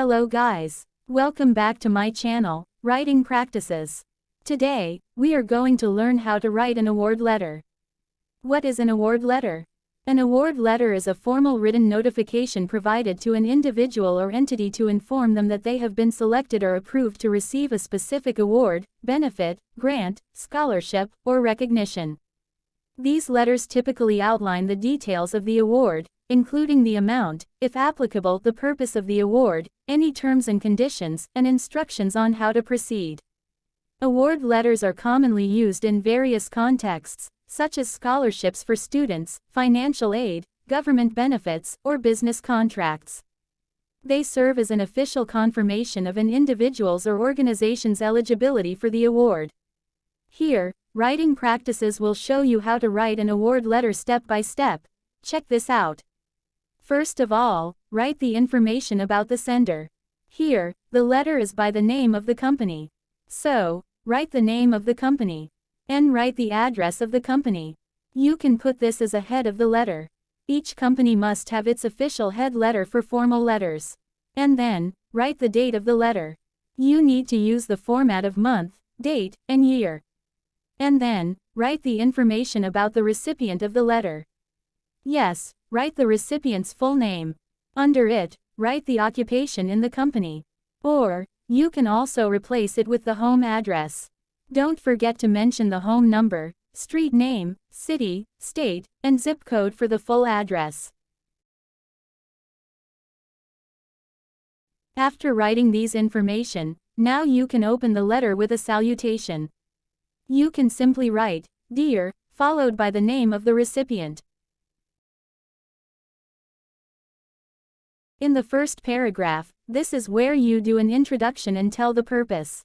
Hello guys. Welcome back to my channel, Writing Practices. Today, we are going to learn how to write an award letter. What is an award letter? An award letter is a formal written notification provided to an individual or entity to inform them that they have been selected or approved to receive a specific award, benefit, grant, scholarship, or recognition. These letters typically outline the details of the award, including the amount, if applicable, the purpose of the award, any terms and conditions, and instructions on how to proceed. Award letters are commonly used in various contexts, such as scholarships for students, financial aid, government benefits, or business contracts. They serve as an official confirmation of an individual's or organization's eligibility for the award. Here, Writing Practices will show you how to write an award letter step by step. Check this out. First of all, write the information about the sender. Here, the letter is by the name of the company. So, write the name of the company. And write the address of the company. You can put this as a head of the letter. Each company must have its official head letter for formal letters. And then, write the date of the letter. You need to use the format of month, date, and year. And then, write the information about the recipient of the letter. Yes, write the recipient's full name. Under it, write the occupation in the company. Or, you can also replace it with the home address. Don't forget to mention the home number, street name, city, state, and zip code for the full address. After writing these information, now you can open the letter with a salutation. You can simply write, "Dear," followed by the name of the recipient. In the first paragraph, this is where you do an introduction and tell the purpose.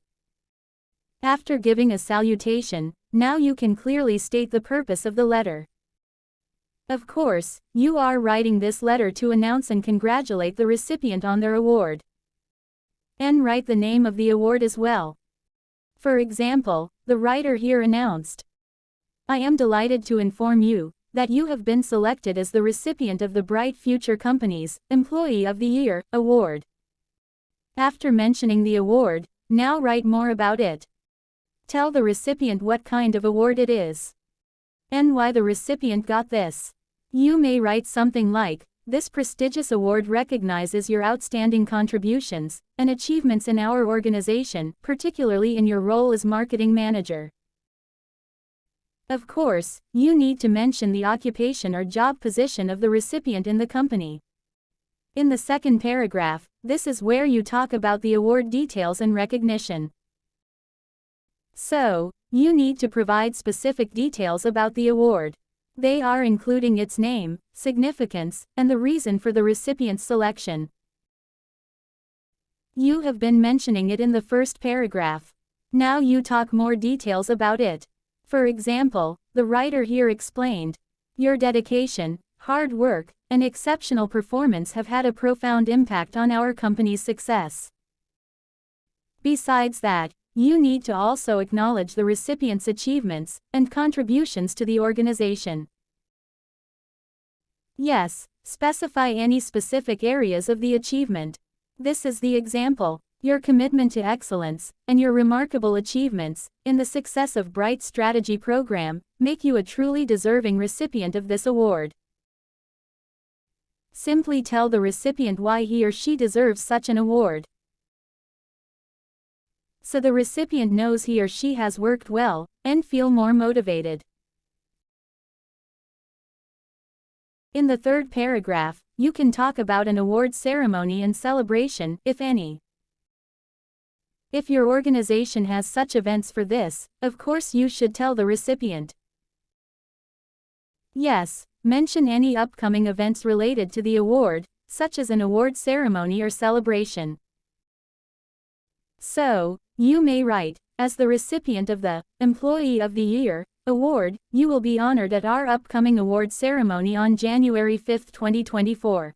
After giving a salutation, now you can clearly state the purpose of the letter. Of course, you are writing this letter to announce and congratulate the recipient on their award. And write the name of the award as well. For example, the writer here announced, "I am delighted to inform you that you have been selected as the recipient of the Bright Future Company's Employee of the Year award." After mentioning the award, now write more about it. Tell the recipient what kind of award it is. And why the recipient got this. You may write something like, "This prestigious award recognizes your outstanding contributions and achievements in our organization, particularly in your role as marketing manager." Of course, you need to mention the occupation or job position of the recipient in the company. In the second paragraph, this is where you talk about the award details and recognition. So, you need to provide specific details about the award. They are including its name, significance, and the reason for the recipient's selection. You have been mentioning it in the first paragraph. Now you talk more details about it. For example, the writer here explained, "Your dedication, hard work, and exceptional performance have had a profound impact on our company's success." Besides that, you need to also acknowledge the recipient's achievements and contributions to the organization. Yes, specify any specific areas of the achievement. This is the example. Your commitment to excellence, and your remarkable achievements, in the success of Bright Strategy Program, make you a truly deserving recipient of this award. Simply tell the recipient why he or she deserves such an award. So the recipient knows he or she has worked well, and feel more motivated. In the third paragraph, you can talk about an award ceremony and celebration, if any. If your organization has such events for this, of course you should tell the recipient. Yes, mention any upcoming events related to the award, such as an award ceremony or celebration. So, you may write, "As the recipient of the Employee of the Year award, you will be honored at our upcoming award ceremony on January 5, 2024.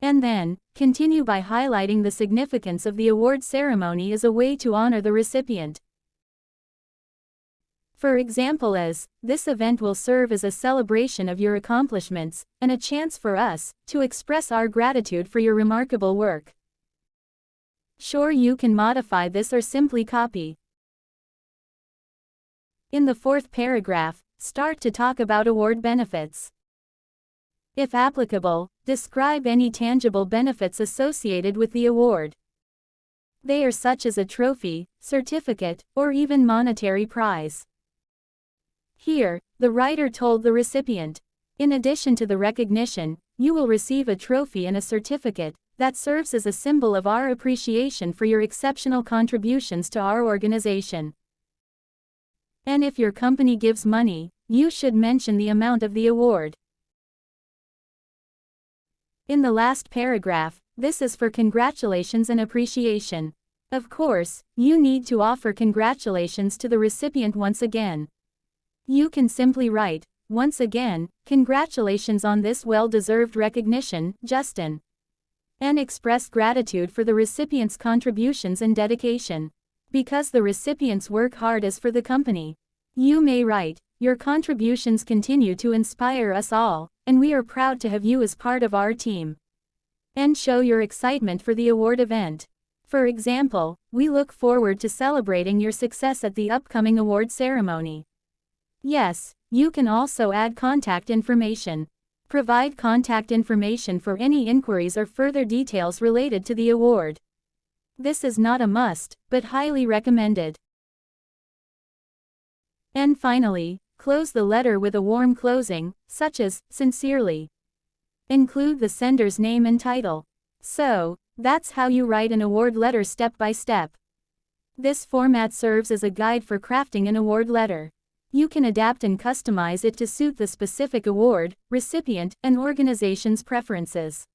And then, continue by highlighting the significance of the award ceremony as a way to honor the recipient. For example, as this event will serve as a celebration of your accomplishments and a chance for us to express our gratitude for your remarkable work. Sure, you can modify this or simply copy. In the fourth paragraph, start to talk about award benefits. If applicable, describe any tangible benefits associated with the award. They are such as a trophy, certificate, or even monetary prize. Here, the writer told the recipient, in addition to the recognition, you will receive a trophy and a certificate that serves as a symbol of our appreciation for your exceptional contributions to our organization. And if your company gives money, you should mention the amount of the award. In the last paragraph, this is for congratulations and appreciation. Of course, you need to offer congratulations to the recipient once again. You can simply write, once again, congratulations on this well-deserved recognition, Justin. And express gratitude for the recipient's contributions and dedication. Because the recipients work hard as for the company. You may write, your contributions continue to inspire us all, and we are proud to have you as part of our team. And show your excitement for the award event. For example, we look forward to celebrating your success at the upcoming award ceremony. Yes, you can also add contact information. Provide contact information for any inquiries or further details related to the award. This is not a must, but highly recommended. And finally, close the letter with a warm closing, such as, sincerely. Include the sender's name and title. So, that's how you write an award letter step by step. This format serves as a guide for crafting an award letter. You can adapt and customize it to suit the specific award, recipient, and organization's preferences.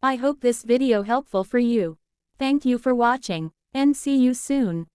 I hope this video helpful for you. Thank you for watching, and see you soon.